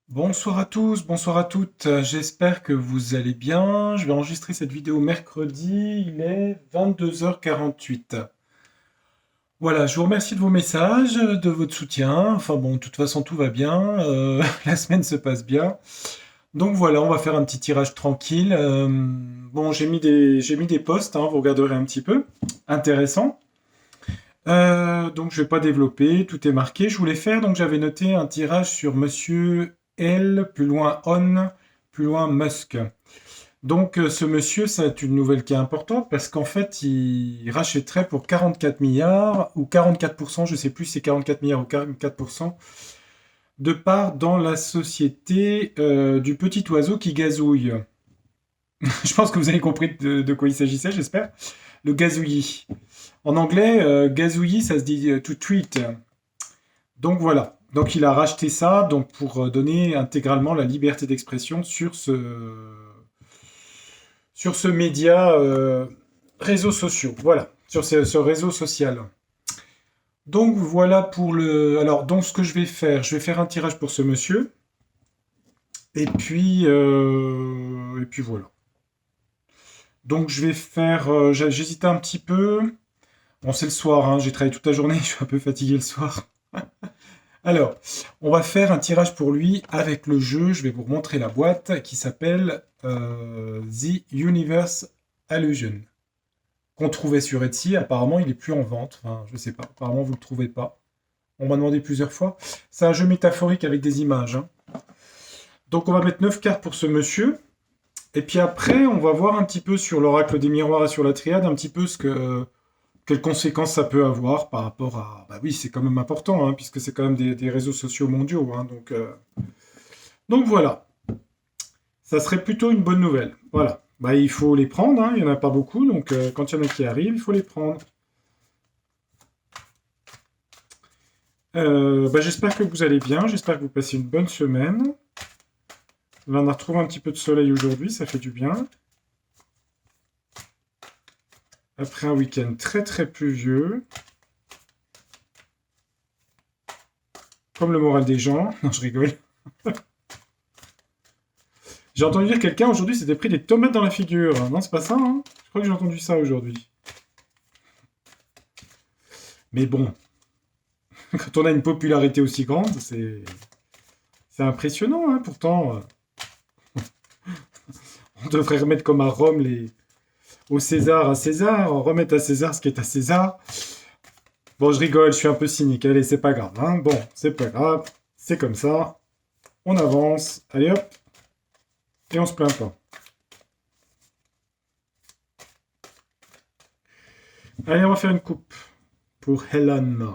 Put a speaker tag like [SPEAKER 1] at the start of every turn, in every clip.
[SPEAKER 1] Bonsoir à tous, bonsoir à toutes. J'espère que vous allez bien. Je vais enregistrer cette vidéo mercredi. Il est 22h48. Voilà, je vous remercie de vos messages, de votre soutien. Enfin bon, de toute façon, tout va bien. La semaine se passe bien. Donc voilà, on va faire un petit tirage tranquille. Bon, j'ai mis des posts, hein, vous regarderez un petit peu. Intéressant. Donc je vais pas développer, tout est marqué. Je voulais faire, donc j'avais noté un tirage sur Monsieur L, plus loin On, plus loin Musk. Donc ce monsieur, c'est une nouvelle qui est importante parce qu'en fait, il rachèterait pour 44 milliards ou 44%, je sais plus si c'est 44 milliards ou 44%, de part dans la société du petit oiseau qui gazouille. Je pense que vous avez compris de quoi il s'agissait, j'espère. Le gazouillis. En anglais, gazouillis, ça se dit to treat. Donc voilà. Donc il a racheté ça donc pour donner intégralement la liberté d'expression sur ce média réseaux sociaux. Voilà, sur ce réseau social. Donc voilà pour le. Alors donc ce que je vais faire un tirage pour ce monsieur. Et puis voilà. Donc je vais faire. J'hésitais un petit peu. Bon c'est le soir, hein, j'ai travaillé toute la journée, je suis un peu fatigué le soir. Alors, on va faire un tirage pour lui avec le jeu. Je vais vous montrer la boîte qui s'appelle The Universe Illusion. Qu'on trouvait sur Etsy. Apparemment, il est plus en vente. Enfin, je sais pas. Apparemment, vous le trouvez pas. On m'a demandé plusieurs fois. C'est un jeu métaphorique avec des images, hein. Donc, on va mettre 9 cartes pour ce monsieur. Et puis après, on va voir un petit peu sur l'oracle des miroirs et sur la triade, un petit peu quelles conséquences ça peut avoir par rapport à. Bah oui, c'est quand même important, hein, puisque c'est quand même des réseaux sociaux mondiaux, hein, donc voilà, ça serait plutôt une bonne nouvelle. Voilà. Bah, il faut les prendre, hein, il n'y en a pas beaucoup, donc quand il y en a qui arrivent, il faut les prendre. Bah, j'espère que vous allez bien, j'espère que vous passez une bonne semaine. Là, on a retrouvé un petit peu de soleil aujourd'hui, ça fait du bien. Après un week-end très très pluvieux, comme le moral des gens. Non, je rigole. J'ai entendu dire que quelqu'un aujourd'hui s'était pris des tomates dans la figure. Non, c'est pas ça, hein. Je crois que j'ai entendu ça aujourd'hui. Mais bon, quand on a une popularité aussi grande, c'est impressionnant, hein. Pourtant, on devrait remettre comme à Rome au César à César, remettre à César ce qui est à César. Bon, je rigole, je suis un peu cynique. Allez, c'est pas grave, hein. Bon, c'est pas grave, c'est comme ça. On avance, allez hop, et on se plaint pas. Allez, on va faire une coupe pour Helen.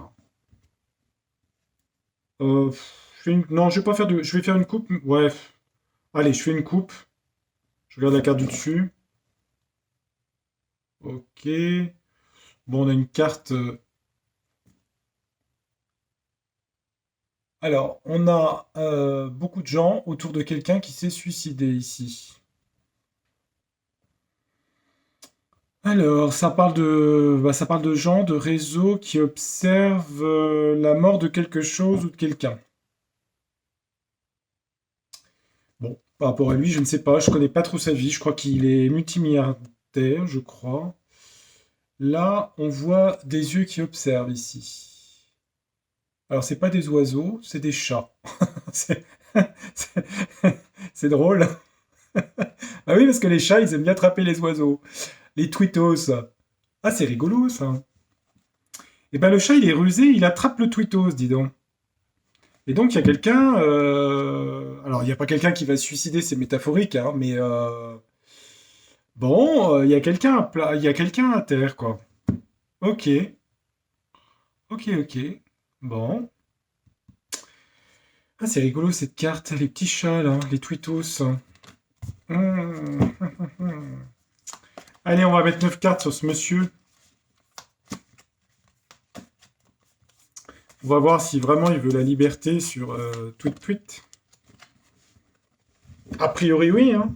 [SPEAKER 1] Non, je vais pas faire de. Je vais faire une coupe. Ouais. Allez, je fais une coupe. Je regarde la carte du dessus. Ok. Bon, on a une carte. Alors, on a beaucoup de gens autour de quelqu'un qui s'est suicidé ici. Alors, ça parle de gens, de réseaux qui observent la mort de quelque chose ou de quelqu'un. Bon, par rapport à lui, je ne sais pas, je connais pas trop sa vie. Je crois qu'il est multimilliardaire, je crois. Là, on voit des yeux qui observent ici. Alors, c'est pas des oiseaux, c'est des chats. C'est c'est- c'est drôle. Ah oui, parce que les chats, ils aiment bien attraper les oiseaux. Les twittos. Ah, c'est rigolo, ça. Et ben, le chat, il est rusé, il attrape le twittos, dis donc. Et donc, il y a quelqu'un. Alors, il n'y a pas quelqu'un qui va se suicider, c'est métaphorique, hein, mais bon, il y a quelqu'un il y a quelqu'un à terre, quoi. Ok, ok, ok. Bon. Ah, c'est rigolo cette carte, les petits chats, là, les twittos. Hum. Allez, on va mettre 9 cartes sur ce monsieur. On va voir si vraiment il veut la liberté sur Tweet Tweet. A priori, oui, hein.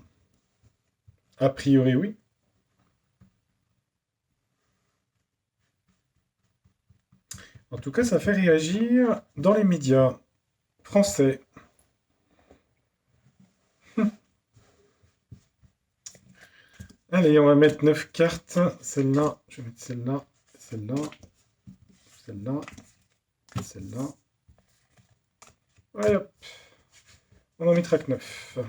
[SPEAKER 1] A priori, oui. En tout cas, ça fait réagir dans les médias français. Allez, on va mettre 9 cartes. Celle-là, je vais mettre celle-là, celle-là, celle-là, celle-là. Allez, hop, on en mettra que 9.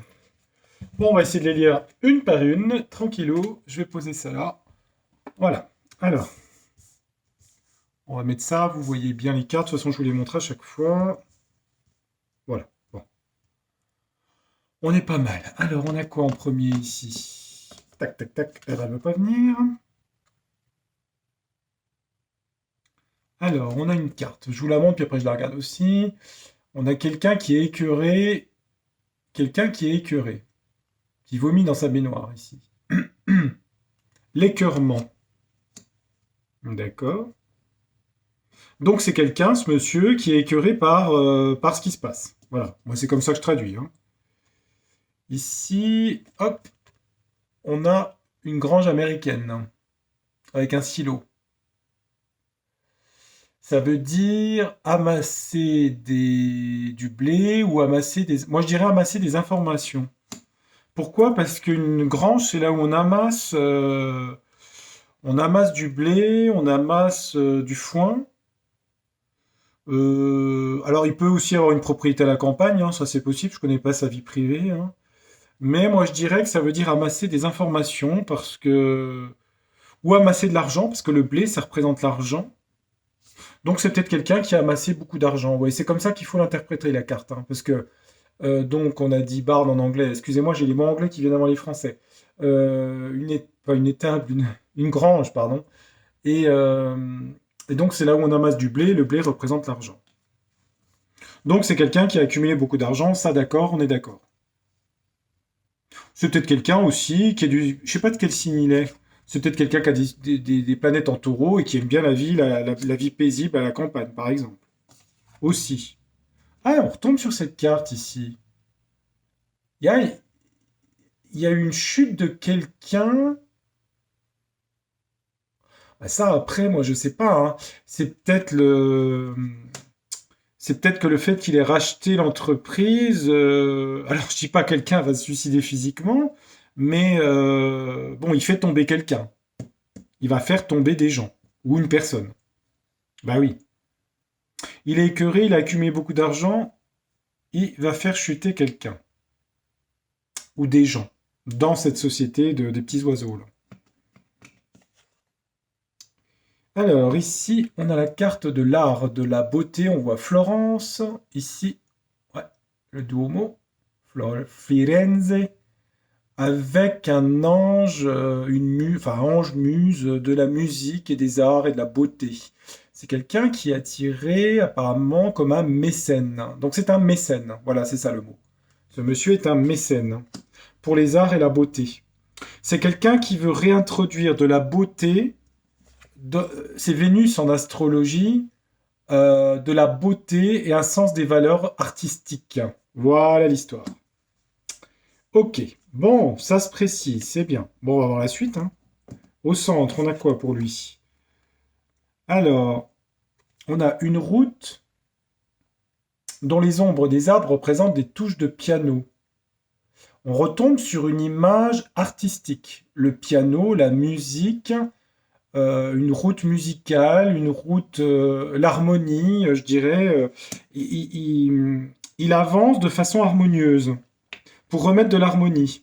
[SPEAKER 1] Bon, on va essayer de les lire une par une, tranquillou. Je vais poser ça là. Voilà. Alors, on va mettre ça. Vous voyez bien les cartes. De toute façon, je vous les montre à chaque fois. Voilà. Bon. On est pas mal. Alors, on a quoi en premier ici? Tac, tac, tac. Elle ne veut pas venir. Alors, on a une carte. Je vous la montre, puis après je la regarde aussi. On a quelqu'un qui est écœuré. Quelqu'un qui est écœuré. Qui vomit dans sa baignoire ici. L'écœurement. D'accord. Donc c'est quelqu'un, ce monsieur, qui est écœuré par ce qui se passe. Voilà, moi c'est comme ça que je traduis, hein. Ici, hop, on a une grange américaine avec un silo. Ça veut dire amasser du blé ou amasser des... Moi je dirais amasser des informations. Pourquoi? Parce qu'une grange, c'est là où on amasse du blé, on amasse du foin. Alors, il peut aussi avoir une propriété à la campagne, hein, ça c'est possible, je connais pas sa vie privée, hein. Mais moi je dirais que ça veut dire amasser des informations parce que... Ou amasser de l'argent, parce que le blé, ça représente l'argent. Donc c'est peut-être quelqu'un qui a amassé beaucoup d'argent. Ouais, c'est comme ça qu'il faut l'interpréter la carte, hein, parce que donc on a dit barn en anglais. Excusez-moi, j'ai les mots anglais qui viennent avant les français. Pas une étable, une grange, pardon. Et, euh, et donc c'est là où on amasse du blé. Le blé représente l'argent. Donc c'est quelqu'un qui a accumulé beaucoup d'argent. Ça, d'accord, on est d'accord. C'est peut-être quelqu'un aussi qui est du... Je sais pas de quel signe il est. C'est peut-être quelqu'un qui a des planètes en taureau et qui aime bien la vie, la vie paisible à la campagne, par exemple. Aussi. Ah, on retombe sur cette carte ici. Il y a, il y a une chute de quelqu'un. Bah, ça, après, moi, je sais pas, hein. C'est peut-être le... C'est peut-être que le fait qu'il ait racheté l'entreprise, alors je dis pas quelqu'un va se suicider physiquement, mais bon, il fait tomber quelqu'un. Il va faire tomber des gens ou une personne. Bah oui. Il est écœuré, il a accumulé beaucoup d'argent, il va faire chuter quelqu'un ou des gens dans cette société des petits oiseaux là. Alors ici, on a la carte de l'art, de la beauté. On voit Florence. Ici, ouais, le Duomo, Firenze, avec un ange, enfin ange muse de la musique et des arts et de la beauté. C'est quelqu'un qui est attiré apparemment comme un mécène. Donc c'est un mécène. Voilà, c'est ça le mot. Ce monsieur est un mécène pour les arts et la beauté. C'est quelqu'un qui veut réintroduire de la beauté. C'est Vénus en astrologie, de la beauté et un sens des valeurs artistiques. Voilà l'histoire. Ok, bon, ça se précise, c'est bien. Bon, on va voir la suite, hein. Au centre, on a quoi pour lui? Alors, on a une route dont les ombres des arbres représentent des touches de piano. On retombe sur une image artistique. Le piano, la musique, une route musicale, l'harmonie, je dirais. Il avance de façon harmonieuse pour remettre de l'harmonie.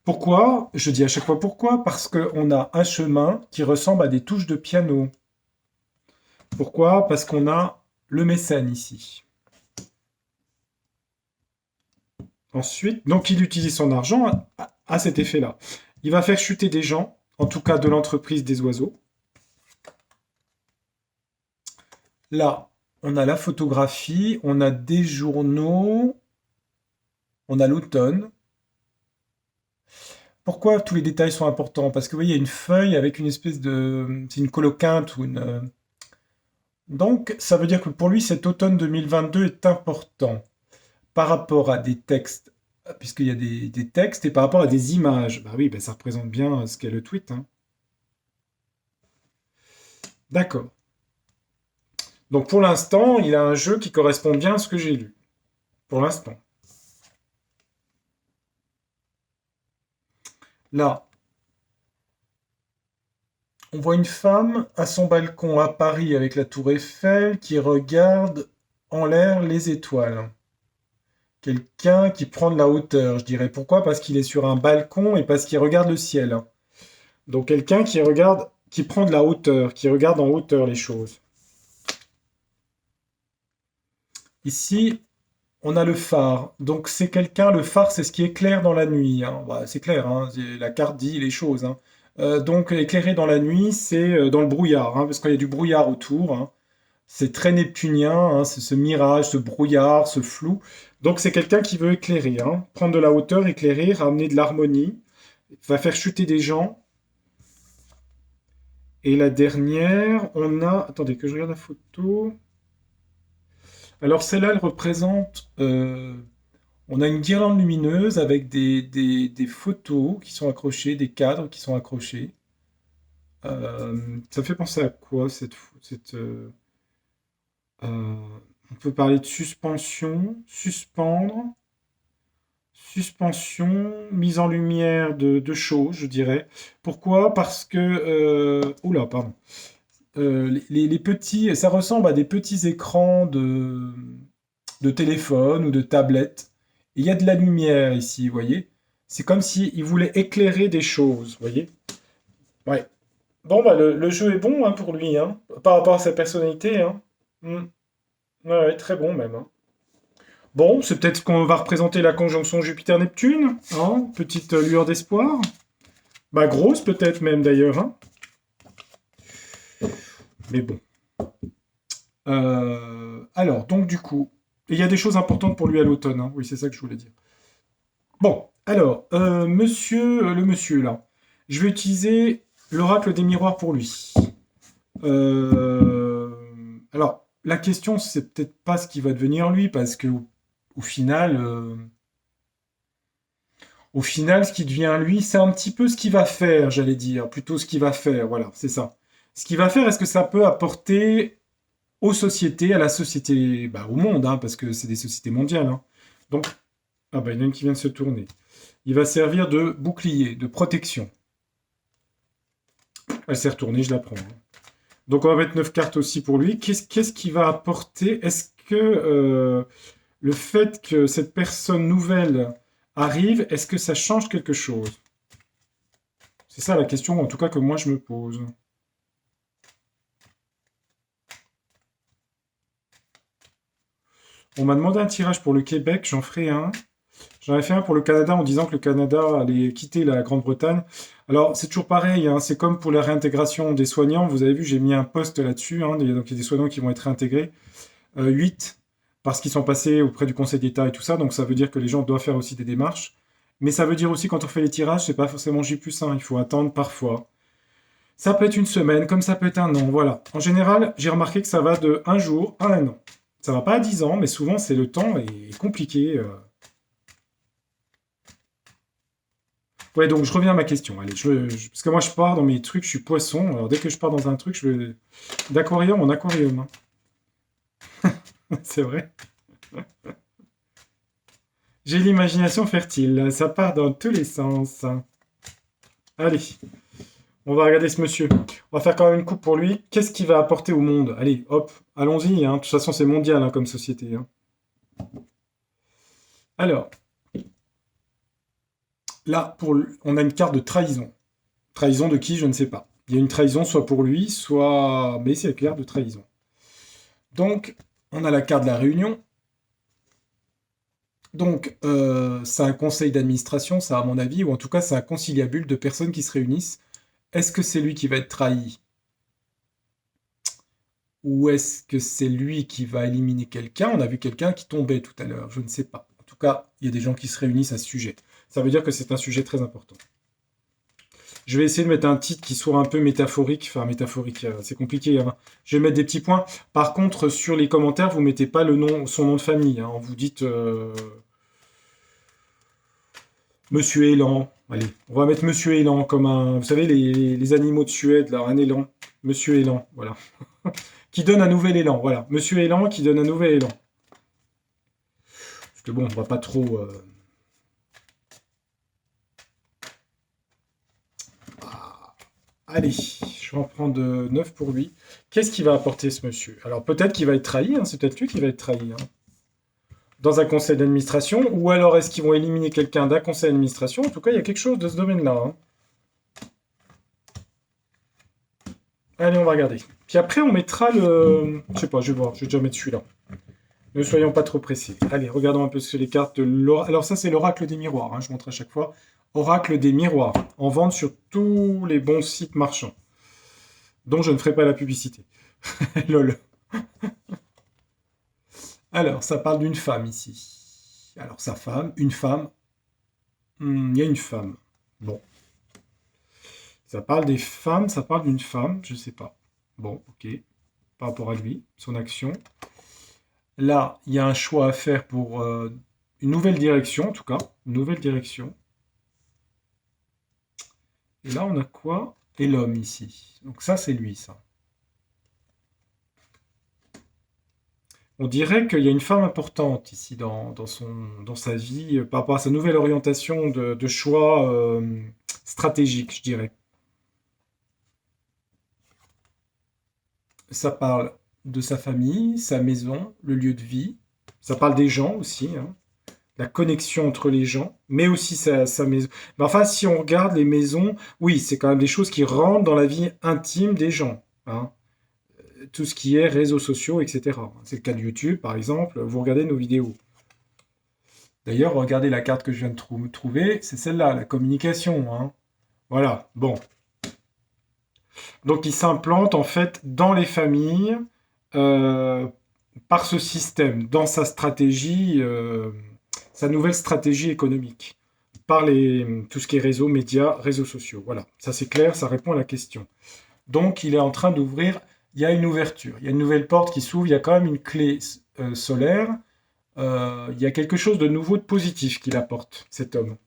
[SPEAKER 1] Pourquoi? Je dis à chaque fois pourquoi, parce qu'on a un chemin qui ressemble à des touches de piano. Pourquoi? Parce qu'on a le mécène ici. Ensuite, donc il utilise son argent à cet effet-là. Il va faire chuter des gens, en tout cas de l'entreprise des oiseaux. Là, on a la photographie, on a des journaux, on a l'automne. Pourquoi tous les détails sont importants? Parce que vous voyez, il y a une feuille avec une espèce de... C'est une colocante ou une... Donc, ça veut dire que pour lui, cet automne 2022 est important par rapport à des textes, puisqu'il y a des textes, et par rapport à des images. Bah oui, bah ça représente bien ce qu'est le tweet, hein. D'accord. Donc pour l'instant, il a un jeu qui correspond bien à ce que j'ai lu. Pour l'instant. Là, On voit une femme à son balcon à Paris avec la tour Eiffel qui regarde en l'air les étoiles. Quelqu'un qui prend de la hauteur, je dirais. Pourquoi? Parce qu'il est sur un balcon et parce qu'il regarde le ciel. Donc quelqu'un qui regarde, qui prend de la hauteur, qui regarde en hauteur les choses. Ici, on a le phare. Donc c'est quelqu'un, le phare, c'est ce qui éclaire dans la nuit, hein. Bah, c'est clair, hein, la carte dit les choses, hein. Donc éclairer dans la nuit, c'est dans le brouillard, hein, parce qu'il y a du brouillard autour, hein. C'est très neptunien, hein, c'est ce mirage, ce brouillard, ce flou. Donc c'est quelqu'un qui veut éclairer, hein, prendre de la hauteur, éclairer, ramener de l'harmonie, va faire chuter des gens. Et la dernière, on a... Attendez, que je regarde la photo. Alors celle-là, elle représente... on a une guirlande lumineuse avec des photos qui sont accrochées, des cadres qui sont accrochés. Ça me fait penser à quoi euh, on peut parler de suspension, suspendre, suspension, mise en lumière de choses, je dirais. Pourquoi? Parce que... oula, pardon. Les petits, ça ressemble à des petits écrans de téléphone ou de tablette. Il y a de la lumière ici, vous voyez. C'est comme s'il voulait éclairer des choses, vous voyez. Ouais. Bon, bah, le jeu est bon, hein, pour lui, hein, par rapport à sa personnalité, hein. Hmm. Ouais, ouais, très bon même, hein. Bon, c'est peut-être qu'on va représenter la conjonction Jupiter-Neptune, hein, petite lueur d'espoir. Bah grosse peut-être même d'ailleurs, hein. Mais bon. Alors, donc du coup, il y a des choses importantes pour lui à l'automne, hein. Oui, c'est ça que je voulais dire. Bon, alors, le monsieur là, je vais utiliser l'oracle des miroirs pour lui. Euh, alors, la question, c'est peut-être pas ce qui va devenir lui, parce que au final, au final, ce qui devient lui, c'est un petit peu ce qu'il va faire, j'allais dire, plutôt ce qu'il va faire, voilà, c'est ça. Ce qu'il va faire, est-ce que ça peut apporter aux sociétés, à la société, bah, au monde, hein, parce que c'est des sociétés mondiales, hein. Donc, ah bah, il y en a une qui vient de se tourner. Il va servir de bouclier, de protection. Elle s'est retournée, je la prends, hein. Donc on va mettre 9 cartes aussi pour lui. Qu'est-ce qu'il va apporter? Est-ce que le fait que cette personne nouvelle arrive, est-ce que ça change quelque chose? C'est ça la question, en tout cas, que moi je me pose. On m'a demandé un tirage pour le Québec, j'en ferai un. J'en avais fait un pour le Canada en disant que le Canada allait quitter la Grande-Bretagne. Alors, c'est toujours pareil, hein, c'est comme pour la réintégration des soignants. Vous avez vu, j'ai mis un post là-dessus, hein, donc il y a des soignants qui vont être réintégrés. 8, parce qu'ils sont passés auprès du Conseil d'État et tout ça, donc ça veut dire que les gens doivent faire aussi des démarches. Mais ça veut dire aussi quand on fait les tirages, c'est pas forcément J+1, il faut attendre parfois. Ça peut être une semaine, comme ça peut être un an, voilà. En général, j'ai remarqué que ça va de un jour à un an. Ça va pas à 10 ans, mais souvent c'est le temps est compliqué. Ouais, donc je reviens à ma question. Allez, parce que moi je pars dans mes trucs, je suis poisson. Alors dès que je pars dans un truc, je vais d'aquarium en aquarium, hein. C'est vrai. J'ai l'imagination fertile, ça part dans tous les sens. Allez, on va regarder ce monsieur. On va faire quand même une coupe pour lui. Qu'est-ce qu'il va apporter au monde? Allez, hop, allons-y, hein. De toute façon, c'est mondial, hein, comme société, hein. Alors, là, on a une carte de trahison. Trahison de qui? Je ne sais pas. Il y a une trahison soit pour lui, soit... Mais c'est clair de trahison. Donc, on a la carte de la réunion. Donc, c'est un conseil d'administration, ça à mon avis, ou en tout cas, c'est un conciliabule de personnes qui se réunissent. Est-ce que c'est lui qui va être trahi? Ou est-ce que c'est lui qui va éliminer quelqu'un? On a vu quelqu'un qui tombait tout à l'heure, je ne sais pas. En tout cas, il y a des gens qui se réunissent à ce sujet. Ça veut dire que c'est un sujet très important. Je vais essayer de mettre un titre qui soit un peu métaphorique. Enfin, métaphorique, c'est compliqué, hein. Je vais mettre des petits points. Par contre, sur les commentaires, vous mettez pas son nom de famille, hein. Vous dites Monsieur Élan. Allez, on va mettre Monsieur Élan comme un... Vous savez, les animaux de Suède, là, un élan. Monsieur Élan, voilà. Qui donne un nouvel élan, voilà. Monsieur Élan qui donne un nouvel élan. Parce que bon, on va pas trop... Allez, Je vais en prendre 9 pour lui. Qu'est-ce qu'il va apporter, ce monsieur? Alors, peut-être qu'il va être trahi, hein, c'est peut-être lui qui va être trahi, hein, dans un conseil d'administration, ou alors est-ce qu'ils vont éliminer quelqu'un d'un conseil d'administration? En tout cas, il y a quelque chose de ce domaine-là, hein. Allez, on va regarder. Puis après, on mettra le... Je sais pas, je vais voir, je vais déjà mettre celui-là. Ne soyons pas trop pressés. Allez, regardons un peu sur les cartes de l'oracle. Alors ça, c'est l'oracle des miroirs, hein, je montre à chaque fois. Oracle des miroirs, en vente sur tous les bons sites marchands, dont je ne ferai pas la publicité. Lol. Alors, ça parle d'une femme ici. Alors, sa femme, une femme. Il y a une femme. Bon. Ça parle des femmes, ça parle d'une femme, je sais pas. Bon, ok. Par rapport à lui, son action. Là, il y a un choix à faire pour une nouvelle direction, en tout cas. Une nouvelle direction. Et là, on a quoi? Et l'homme ici. Donc ça, c'est lui, ça. On dirait qu'il y a une femme importante ici dans sa vie, par rapport à sa nouvelle orientation de choix stratégique, je dirais. Ça parle de sa famille, sa maison, le lieu de vie. Ça parle des gens aussi, hein, la connexion entre les gens, mais aussi sa maison. Mais enfin, si on regarde les maisons, oui, c'est quand même des choses qui rentrent dans la vie intime des gens, hein. Tout ce qui est réseaux sociaux, etc. C'est le cas de YouTube, par exemple. Vous regardez nos vidéos. D'ailleurs, regardez la carte que je viens de trouver, c'est celle-là, la communication, hein. Voilà, bon. Donc, il s'implante en fait dans les familles euh, par ce système, dans sa stratégie, sa nouvelle stratégie économique, par tout ce qui est réseaux, médias, réseaux sociaux. Voilà, ça c'est clair, ça répond à la question. Donc, il est en train d'ouvrir, il y a une ouverture, il y a une nouvelle porte qui s'ouvre, il y a quand même une clé solaire, il y a quelque chose de nouveau, de positif qu'il apporte, cet homme.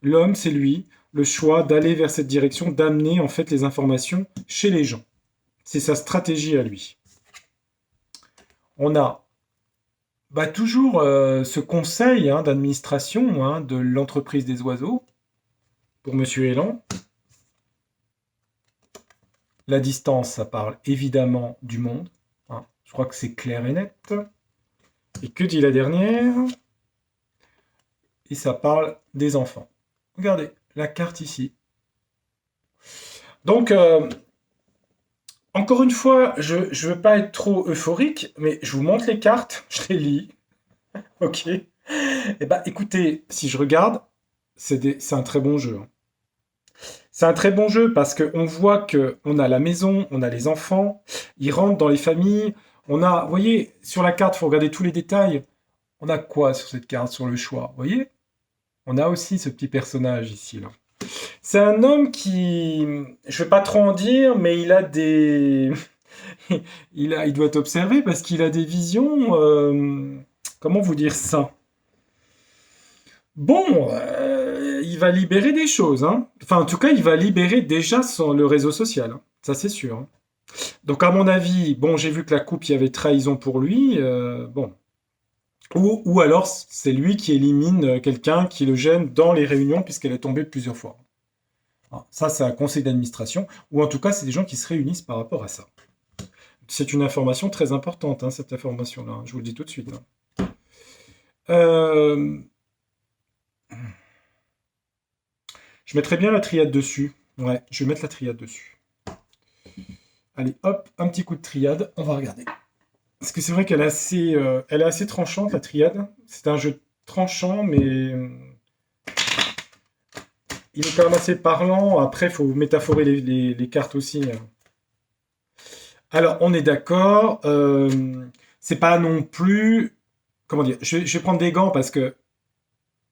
[SPEAKER 1] L'homme, c'est lui, le choix d'aller vers cette direction, d'amener en fait les informations chez les gens. C'est sa stratégie à lui. On a toujours ce conseil, hein, d'administration, hein, de l'entreprise des oiseaux pour Monsieur Elan. La distance, ça parle évidemment du monde, hein. Je crois que c'est clair et net. Et que dit la dernière? Et ça parle des enfants. Regardez, la carte ici. Donc, encore une fois, je ne veux pas être trop euphorique, mais je vous montre les cartes, je les lis. Ok. Eh ben, écoutez, si je regarde, c'est un très bon jeu, hein. C'est un très bon jeu parce qu'on voit qu'on a la maison, on a les enfants, ils rentrent dans les familles. On a, vous voyez, sur la carte, il faut regarder tous les détails. On a quoi sur cette carte, sur le choix? Vous voyez? On a aussi ce petit personnage ici, là. C'est un homme qui, je vais pas trop en dire, mais il a des, il doit être observé parce qu'il a des visions. Comment vous dire ça? Bon, il va libérer des choses, hein. Enfin, en tout cas, il va libérer déjà le réseau social, hein. Ça, c'est sûr, hein. Donc, à mon avis, bon, j'ai vu que la coupe, il y avait trahison pour lui. Bon. Ou alors, c'est lui qui élimine quelqu'un qui le gêne dans les réunions puisqu'elle est tombée plusieurs fois. Ah, ça, c'est un conseil d'administration, ou en tout cas, c'est des gens qui se réunissent par rapport à ça. C'est une information très importante, hein, cette information-là, hein, je vous le dis tout de suite, hein. Euh, Je mettrais bien la triade dessus. Ouais, je vais mettre la triade dessus. Allez, hop, un petit coup de triade, on va regarder. Parce que c'est vrai elle est assez tranchante, la triade. C'est un jeu tranchant, mais il est quand même assez parlant. Après, il faut métaphorer les cartes aussi, hein. Alors, on est d'accord. C'est pas non plus... Comment dire? Je vais prendre des gants parce que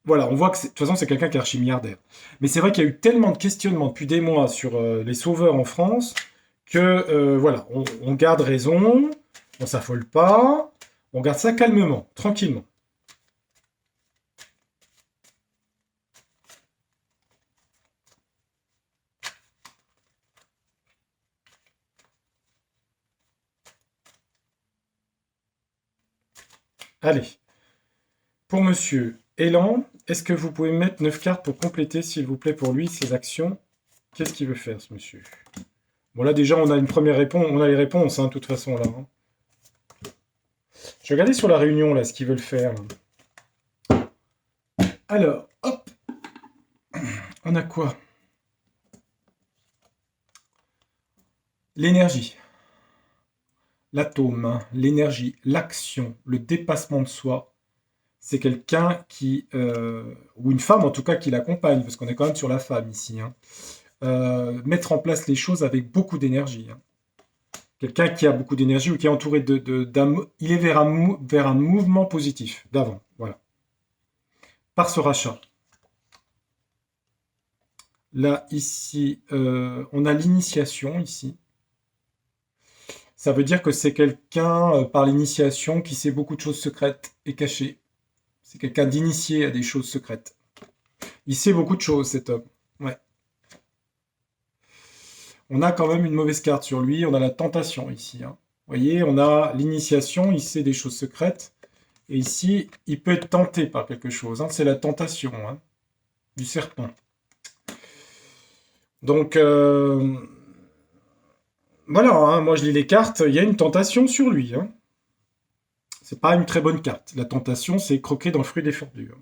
[SPEAKER 1] voilà, on voit que de toute façon, c'est quelqu'un qui est archi-milliardaire. Mais c'est vrai qu'il y a eu tellement de questionnements depuis des mois sur les sauveurs en France que, voilà, on garde raison, on s'affole pas, on garde ça calmement, tranquillement. Allez, pour monsieur Elan, est-ce que vous pouvez mettre 9 cartes pour compléter, s'il vous plaît, pour lui, ses actions? Qu'est-ce qu'il veut faire, ce monsieur? Bon, là, déjà, on a une première réponse. On a les réponses, hein, de toute façon, là. Hein. Je vais regarder sur la réunion, là, ce qu'ils veulent faire. Alors, hop, on a quoi? L'énergie, l'atome, hein, l'énergie, l'action, le dépassement de soi. C'est quelqu'un qui, ou une femme en tout cas, qui l'accompagne, parce qu'on est quand même sur la femme ici. Hein. Mettre en place les choses avec beaucoup d'énergie. Hein. Quelqu'un qui a beaucoup d'énergie ou qui est entouré il est vers un mouvement positif d'avant. Voilà. Par ce rachat. Là, ici, on a l'initiation, ici. Ça veut dire que c'est quelqu'un, par l'initiation, qui sait beaucoup de choses secrètes et cachées. C'est quelqu'un d'initié à des choses secrètes. Il sait beaucoup de choses, cet homme. Ouais. On a quand même une mauvaise carte sur lui. On a la tentation, ici. Hein. Vous voyez, on a l'initiation, il sait des choses secrètes. Et ici, il peut être tenté par quelque chose. Hein. C'est la tentation hein, du serpent. Donc, voilà, hein, moi je lis les cartes, il y a une tentation sur lui. Hein. C'est pas une très bonne carte. La tentation, c'est croquer dans le fruit défendu. Hein.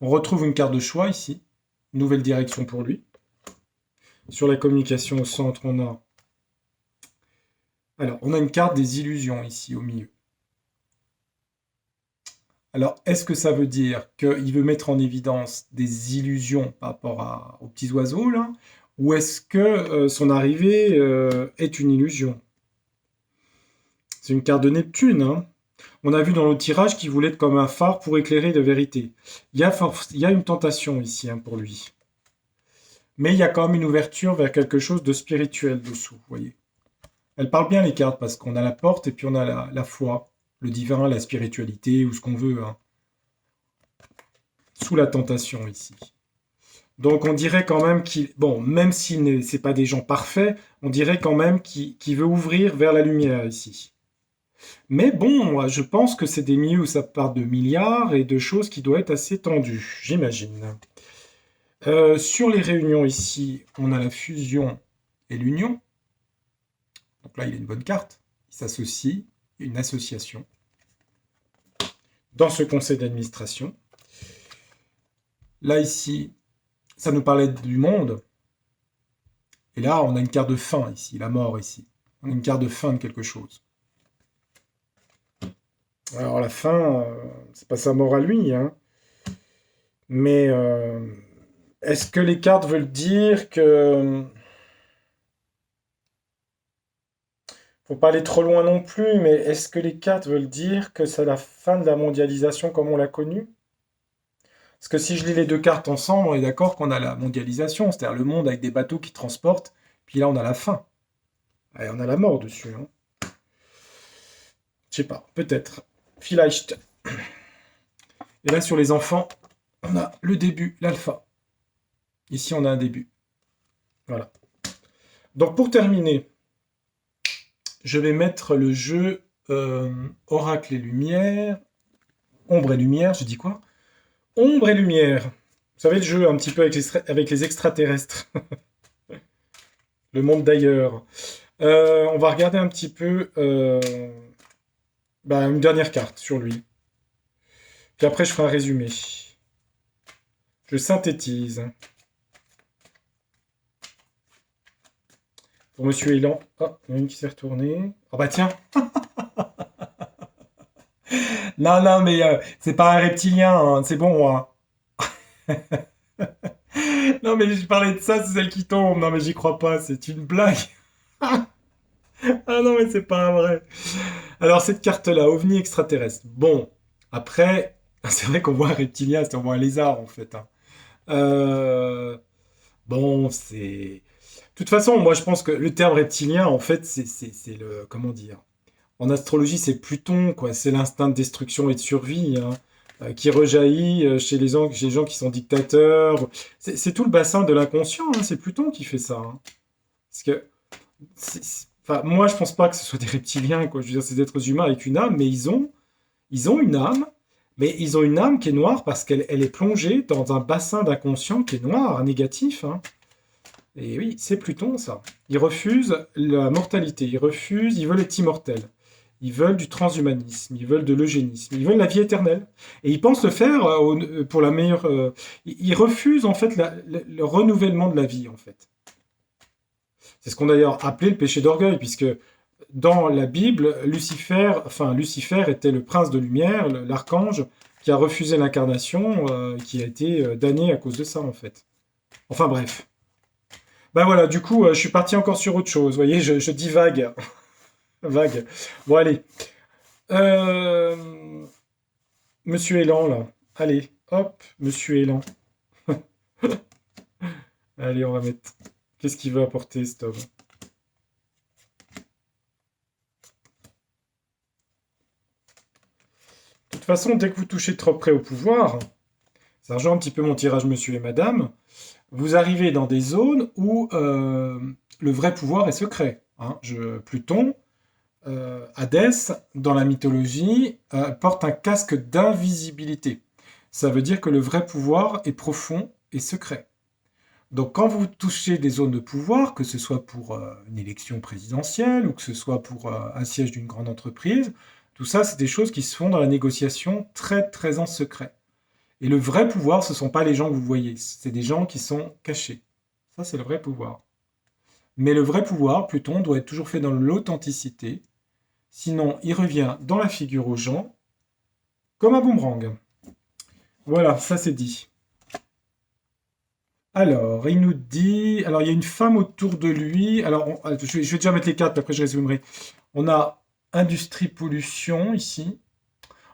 [SPEAKER 1] On retrouve une carte de choix ici. Nouvelle direction pour lui. Sur la communication au centre, on a... Alors, on a une carte des illusions ici, au milieu. Alors, est-ce que ça veut dire qu'il veut mettre en évidence des illusions par rapport aux petits oiseaux, là? Ou est-ce que son arrivée est une illusion? C'est une carte de Neptune, hein. On a vu dans le tirage qu'il voulait être comme un phare pour éclairer la vérité. Il y a une tentation ici hein, pour lui. Mais il y a quand même une ouverture vers quelque chose de spirituel dessous, vous voyez. Elles parlent bien les cartes parce qu'on a la porte et puis on a la foi, le divin, la spiritualité ou ce qu'on veut. Hein. Sous la tentation ici. Donc on dirait quand même qu'il... Bon, même si ce n'est pas des gens parfaits, on dirait quand même qu'il veut ouvrir vers la lumière ici. Mais bon, je pense que c'est des milieux où ça part de milliards et de choses qui doivent être assez tendues, j'imagine. Sur les réunions ici, on a la fusion et l'union. Donc là, il a une bonne carte. Il s'associe, une association. Dans ce conseil d'administration. Là, ici, ça nous parlait du monde. Et là, on a une carte de fin ici, la mort ici. On a une carte de fin de quelque chose. Alors la fin, c'est pas sa mort à lui, hein. Mais est-ce que les cartes veulent dire que... Faut pas aller trop loin non plus, mais est-ce que les cartes veulent dire que c'est la fin de la mondialisation comme on l'a connue? Parce que si je lis les deux cartes ensemble, on est d'accord qu'on a la mondialisation, c'est-à-dire le monde avec des bateaux qui transportent, puis là on a la fin. Et on a la mort dessus. Hein. Je sais pas, peut-être. Vielleicht. Et là sur les enfants, on a le début, l'alpha. Ici on a un début. Voilà. Donc pour terminer, je vais mettre le jeu Oracle et Lumière. Ombre et Lumière, je dis quoi? Ombre et Lumière. Vous savez le jeu un petit peu avec les extraterrestres. Le monde d'ailleurs. On va regarder un petit peu une dernière carte sur lui. Puis après, je ferai un résumé. Je synthétise. Pour Monsieur Elan. Oh, il y en a une qui s'est retournée. Oh bah tiens. Non, mais c'est pas un reptilien, hein, c'est bon, moi. Non, mais je parlais de ça, c'est celle qui tombe. Non, mais j'y crois pas, c'est une blague. Ah non, mais c'est pas vrai. Alors, cette carte-là, OVNI extraterrestre. Bon, après, c'est vrai qu'on voit un reptilien, c'est on voit un lézard, en fait. Hein. Euh, bon, c'est... De toute façon, moi, je pense que le terme reptilien, en fait, c'est le... Comment dire? En astrologie, c'est Pluton, quoi. C'est l'instinct de destruction et de survie, hein, qui rejaillit chez les gens qui sont dictateurs. C'est tout le bassin de l'inconscient, hein. C'est Pluton qui fait ça. Hein. Parce que... Enfin, moi, je pense pas que ce soit des reptiliens, quoi. Je veux dire, c'est des êtres humains avec une âme, mais ils ont une âme, Mais ils ont une âme qui est noire parce qu'elle est plongée dans un bassin d'inconscient qui est noir, négatif, hein. Et oui, c'est Pluton, ça. Ils refusent la mortalité, ils veulent être immortels. Ils veulent du transhumanisme, ils veulent de l'eugénisme, ils veulent la vie éternelle. Et ils pensent le faire pour la meilleure... ils refusent, en fait, le renouvellement de la vie, en fait. C'est ce qu'on a d'ailleurs appelé le péché d'orgueil, puisque dans la Bible, Lucifer était le prince de lumière, l'archange, qui a refusé l'incarnation, qui a été damné à cause de ça, en fait. Enfin bref. Ben voilà, du coup, je suis parti encore sur autre chose. Vous voyez, je divague. Vague. Bon, allez. Euh, Monsieur Élan, là. Allez, hop, Monsieur Élan. Allez, on va mettre... Qu'est-ce qu'il veut apporter, cet homme? De toute façon, dès que vous touchez trop près au pouvoir, ça rejoint un petit peu mon tirage Monsieur et Madame, vous arrivez dans des zones où le vrai pouvoir est secret, hein. Pluton, Hadès, dans la mythologie, porte un casque d'invisibilité. Ça veut dire que le vrai pouvoir est profond et secret. Donc quand vous touchez des zones de pouvoir, que ce soit pour une élection présidentielle ou que ce soit pour un siège d'une grande entreprise, tout ça, c'est des choses qui se font dans la négociation très très en secret. Et le vrai pouvoir, ce ne sont pas les gens que vous voyez, c'est des gens qui sont cachés. Ça, c'est le vrai pouvoir. Mais le vrai pouvoir, Pluton, doit être toujours fait dans l'authenticité, sinon il revient dans la figure aux gens comme un boomerang. Voilà, ça c'est dit. Alors, il nous dit... Alors, il y a une femme autour de lui. Alors, je vais déjà mettre les cartes, après je résumerai. On a industrie, pollution, ici.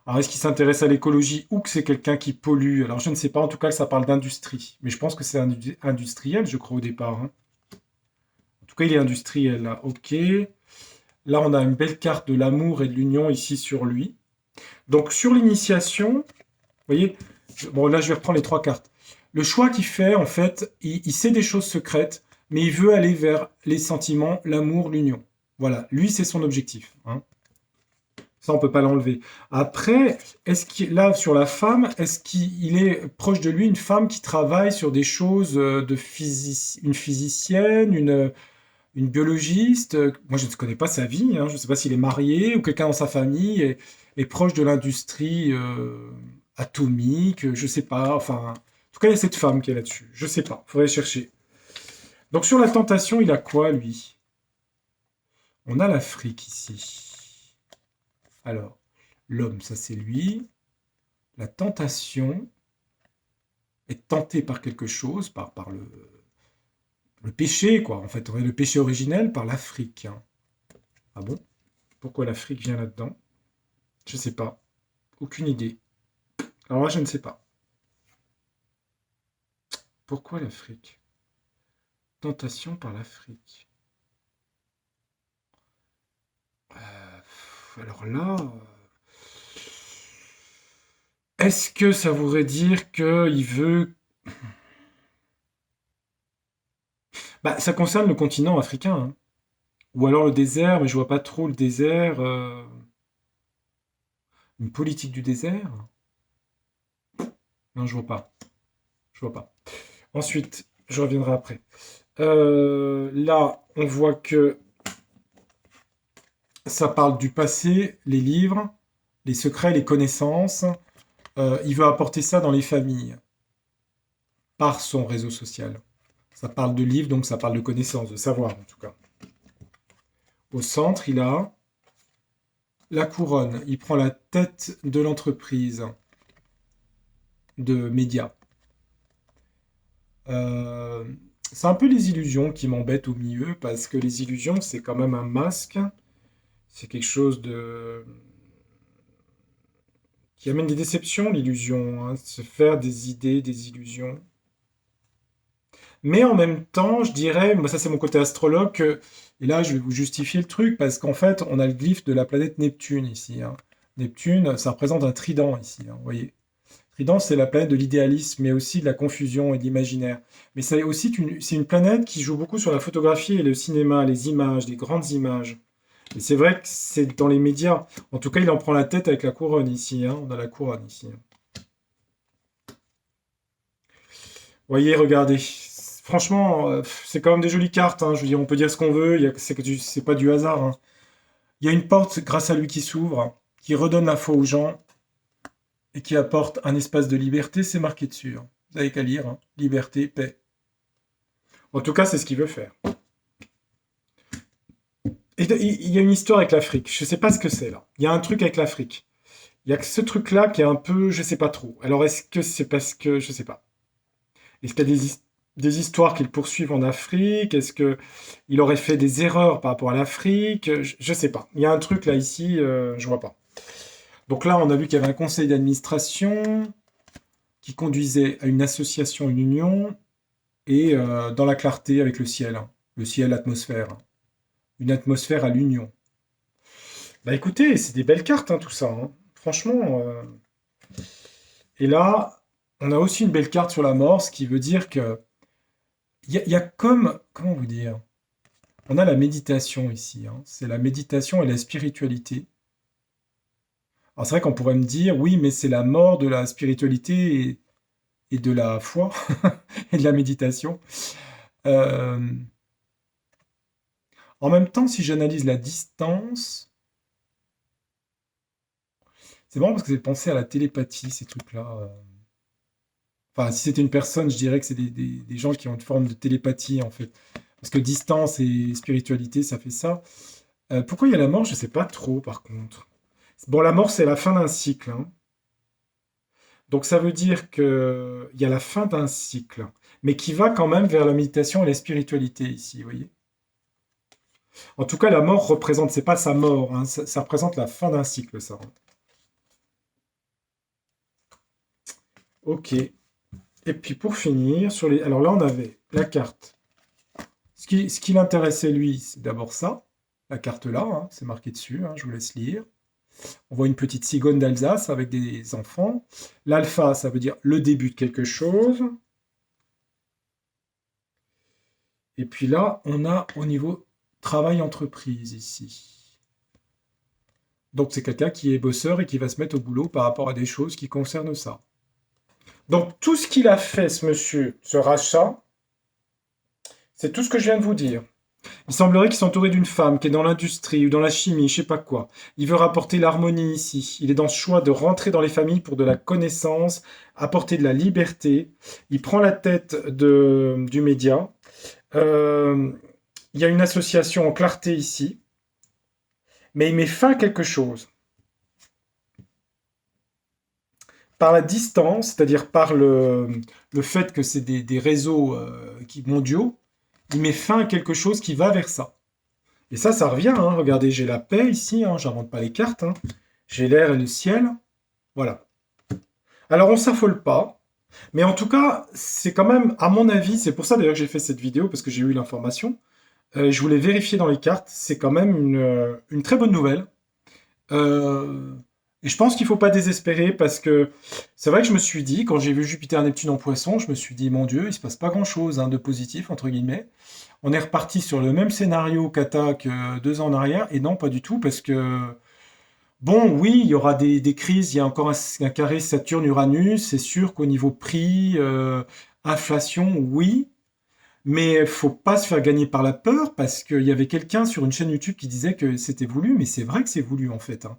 [SPEAKER 1] Alors, est-ce qu'il s'intéresse à l'écologie ou que c'est quelqu'un qui pollue? Alors, je ne sais pas. En tout cas, ça parle d'industrie. Mais je pense que c'est industriel, je crois, au départ, hein. En tout cas, il est industriel, là. OK. Là, on a une belle carte de l'amour et de l'union ici sur lui. Donc, sur l'initiation, vous voyez, bon, là, je vais reprendre les trois cartes. Le choix qu'il fait, en fait, il sait des choses secrètes, mais il veut aller vers les sentiments, l'amour, l'union. Voilà, lui, c'est son objectif, hein. Ça, on peut pas l'enlever. Après, là, sur la femme, est-ce qu'il est proche de lui une femme qui travaille sur des choses une physicienne, une biologiste? Moi, je ne connais pas sa vie, hein. Je ne sais pas s'il est marié ou quelqu'un dans sa famille est proche de l'industrie atomique, je ne sais pas. Enfin, en tout cas, il y a cette femme qui est là-dessus. Je ne sais pas, il faudrait chercher. Donc, sur la tentation, il a quoi, lui? On a l'Afrique ici. Alors, l'homme, ça c'est lui. La tentation est tentée par quelque chose, par le péché, quoi. En fait, le péché originel par l'Afrique, hein. Ah bon? Pourquoi l'Afrique vient là-dedans? Je sais pas. Aucune idée. Alors là, je ne sais pas. Pourquoi l'Afrique? Tentation par l'Afrique. Alors là, est-ce que ça voudrait dire qu'il veut... Bah, ça concerne le continent africain, hein. Ou alors le désert, mais je vois pas trop le désert. Une politique du désert? Non, je vois pas. Je vois pas. Ensuite, je reviendrai après. Là, on voit que ça parle du passé, les livres, les secrets, les connaissances. Il veut apporter ça dans les familles, par son réseau social. Ça parle de livres, donc ça parle de connaissances, de savoir en tout cas. Au centre, il a la couronne. Il prend la tête de l'entreprise de médias. C'est un peu les illusions qui m'embêtent au milieu, parce que les illusions, c'est quand même un masque. C'est quelque chose qui amène des déceptions, l'illusion, hein, se faire des idées, des illusions. Mais en même temps, je dirais, moi ça c'est mon côté astrologue, et là je vais vous justifier le truc, parce qu'en fait, on a le glyphe de la planète Neptune ici, hein. Neptune, ça représente un trident ici, hein, vous voyez. Trident, c'est la planète de l'idéalisme, mais aussi de la confusion et de l'imaginaire. Mais c'est une planète qui joue beaucoup sur la photographie et le cinéma, les images, les grandes images. Et c'est vrai que c'est dans les médias. En tout cas, il en prend la tête avec la couronne ici, hein. On a la couronne ici, hein. Voyez, regardez. Franchement, c'est quand même des jolies cartes, hein. Je veux dire, on peut dire ce qu'on veut. C'est pas du hasard, hein. Il y a une porte grâce à lui qui s'ouvre, qui redonne la foi aux gens et qui apporte un espace de liberté. C'est marqué dessus, hein. Vous n'avez qu'à lire, hein. Liberté, paix. En tout cas, c'est ce qu'il veut faire. Et il y a une histoire avec l'Afrique. Je ne sais pas ce que c'est là. Il y a un truc avec l'Afrique. Il y a que ce truc-là qui est un peu, je sais pas trop. Alors est-ce que c'est parce que, je sais pas. Est-ce qu'il y a des histoires qu'il poursuivent en Afrique? Est-ce que il aurait fait des erreurs par rapport à l'Afrique? Je sais pas. Il y a un truc là ici, je vois pas. Donc là, on a vu qu'il y avait un conseil d'administration qui conduisait à une association, une union, et dans la clarté avec le ciel, hein. Le ciel, l'atmosphère, hein. Une atmosphère à l'union. Bah écoutez, c'est des belles cartes, hein, tout ça, hein. Franchement. Et là, on a aussi une belle carte sur la mort, ce qui veut dire que il y a comme, comment vous dire, on a la méditation ici, hein. C'est la méditation et la spiritualité. Alors c'est vrai qu'on pourrait me dire, oui, mais c'est la mort de la spiritualité et de la foi et de la méditation. Euh, En même temps, si j'analyse la distance, c'est marrant parce que j'ai pensé à la télépathie, ces trucs-là. Enfin, si c'était une personne, je dirais que c'est des gens qui ont une forme de télépathie, en fait. Parce que distance et spiritualité, ça fait ça. Pourquoi il y a la mort? Je sais pas trop, par contre. Bon, la mort, c'est la fin d'un cycle, hein. Donc ça veut dire que il y a la fin d'un cycle, mais qui va quand même vers la méditation et la spiritualité ici, vous voyez. En tout cas, la mort représente, c'est pas sa mort, hein, ça représente la fin d'un cycle, ça, hein. Ok. Et puis pour finir, sur les... alors là, on avait la carte. Ce qui l'intéressait, lui, c'est d'abord ça. La carte là, hein, c'est marqué dessus, hein, je vous laisse lire. On voit une petite cigogne d'Alsace avec des enfants. L'alpha, ça veut dire le début de quelque chose. Et puis là, on a au niveau travail-entreprise ici. Donc c'est quelqu'un qui est bosseur et qui va se mettre au boulot par rapport à des choses qui concernent ça. Donc tout ce qu'il a fait, ce monsieur, ce rachat, c'est tout ce que je viens de vous dire. Il semblerait qu'il s'entourait d'une femme qui est dans l'industrie ou dans la chimie, je sais pas quoi. Il veut rapporter l'harmonie ici. Il est dans ce choix de rentrer dans les familles pour de la connaissance, apporter de la liberté. Il prend la tête du média. Euh, il y a une association en clarté ici, mais il met fin à quelque chose. Par la distance, c'est-à-dire par le fait que c'est des réseaux mondiaux, il met fin à quelque chose qui va vers ça. Et ça revient, hein. Regardez, j'ai la paix ici, hein. J'invente pas les cartes, hein. J'ai l'air et le ciel. Voilà. Alors on s'affole pas, mais en tout cas, c'est quand même, à mon avis, c'est pour ça d'ailleurs que j'ai fait cette vidéo, parce que j'ai eu l'information. Je voulais vérifier dans les cartes, c'est quand même une très bonne nouvelle. Euh, et je pense qu'il faut pas désespérer parce que c'est vrai que je me suis dit, quand j'ai vu Jupiter-Neptune en poisson, je me suis dit, mon Dieu, il se passe pas grand-chose, hein, de positif, entre guillemets. On est reparti sur le même scénario qu'Ata que 2 ans en arrière, et non, pas du tout, parce que, bon, oui, il y aura des crises, il y a encore un carré Saturne-Uranus, c'est sûr qu'au niveau prix, inflation, oui, mais faut pas se faire gagner par la peur, parce qu'il y avait quelqu'un sur une chaîne YouTube qui disait que c'était voulu, mais c'est vrai que c'est voulu, en fait, hein.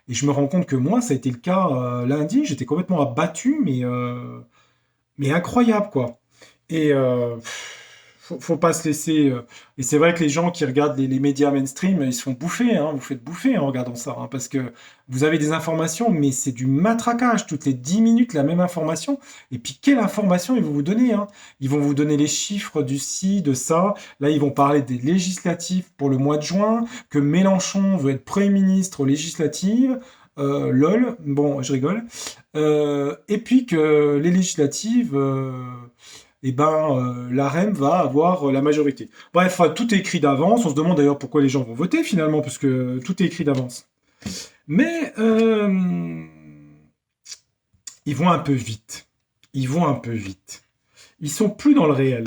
[SPEAKER 1] Et je me rends compte que moi, ça a été le cas lundi, j'étais complètement abattu, mais incroyable, quoi. Et faut pas se laisser. Et c'est vrai que les gens qui regardent les médias mainstream, ils se font bouffer, hein, vous faites bouffer en regardant ça, hein, parce que vous avez des informations, mais c'est du matraquage. Toutes les 10 minutes, la même information. Et puis, quelle information ils vont vous donner, hein? Ils vont vous donner les chiffres du ci, de ça. Là, ils vont parler des législatives pour le mois de juin, que Mélenchon veut être Premier ministre aux législatives. Lol, bon, je rigole. Et puis que les législatives, eh ben, l'AREM va avoir la majorité. Bref, tout est écrit d'avance. On se demande d'ailleurs pourquoi les gens vont voter finalement, parce que tout est écrit d'avance. Mais ils vont un peu vite. Ils vont un peu vite. Ils sont plus dans le réel.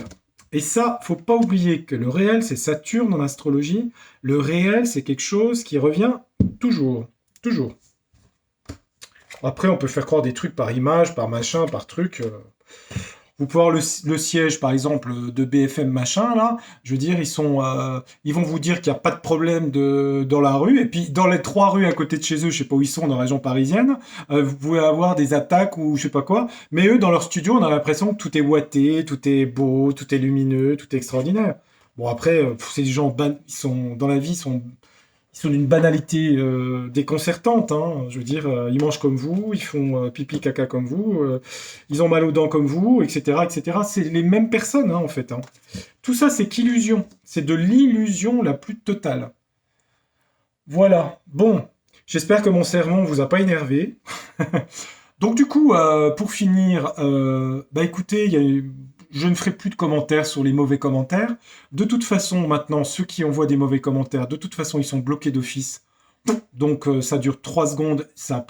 [SPEAKER 1] Et ça, faut pas oublier que le réel, c'est Saturne en astrologie. Le réel, c'est quelque chose qui revient toujours. Toujours. Après, on peut faire croire des trucs par image, par machin, par truc. Vous pouvez voir le siège, par exemple, de BFM machin, là. Je veux dire, ils vont vous dire qu'il n'y a pas de problème dans la rue. Et puis, dans les 3 rues à côté de chez eux, je sais pas où ils sont, dans la région parisienne, vous pouvez avoir des attaques ou je sais pas quoi. Mais eux, dans leur studio, on a l'impression que tout est ouaté, tout est beau, tout est lumineux, tout est extraordinaire. Bon, après, c'est des gens, ils sont, dans la vie, ils sont d'une banalité déconcertante, hein. Je veux dire, ils mangent comme vous, ils font pipi caca comme vous, ils ont mal aux dents comme vous, etc., etc. C'est les mêmes personnes, hein, en fait, hein. Tout ça, c'est qu'illusion. C'est de l'illusion la plus totale. Voilà. Bon, j'espère que mon sermon vous a pas énervé. Donc du coup, pour finir, bah écoutez, je ne ferai plus de commentaires sur les mauvais commentaires. De toute façon, maintenant, ceux qui envoient des mauvais commentaires, de toute façon, ils sont bloqués d'office. Donc ça dure 3 secondes, ça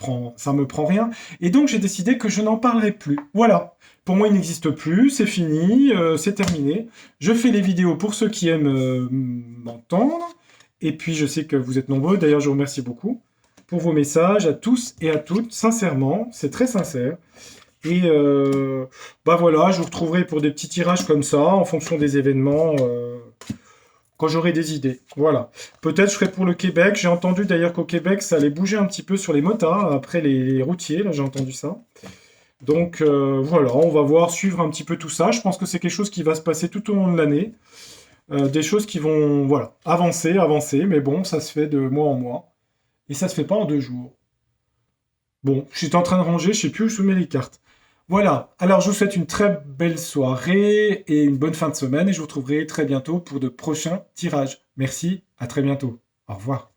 [SPEAKER 1] me prend rien. Et donc j'ai décidé que je n'en parlerai plus. Voilà. Pour moi, il n'existe plus, c'est fini, c'est terminé. Je fais les vidéos pour ceux qui aiment m'entendre. Et puis je sais que vous êtes nombreux, d'ailleurs je vous remercie beaucoup pour vos messages à tous et à toutes, sincèrement, c'est très sincère. Et bah voilà, je vous retrouverai pour des petits tirages comme ça, en fonction des événements, quand j'aurai des idées. Voilà. Peut-être je ferai pour le Québec. J'ai entendu d'ailleurs qu'au Québec, ça allait bouger un petit peu sur les motards, après les routiers, là j'ai entendu ça. Donc voilà, on va voir, suivre un petit peu tout ça. Je pense que c'est quelque chose qui va se passer tout au long de l'année. Des choses qui vont, voilà, avancer, avancer, mais bon, ça se fait de mois en mois. Et ça se fait pas en 2 jours. Bon, je suis en train de ranger, je sais plus où je mets les cartes. Voilà, alors je vous souhaite une très belle soirée et une bonne fin de semaine et je vous retrouverai très bientôt pour de prochains tirages. Merci, à très bientôt. Au revoir.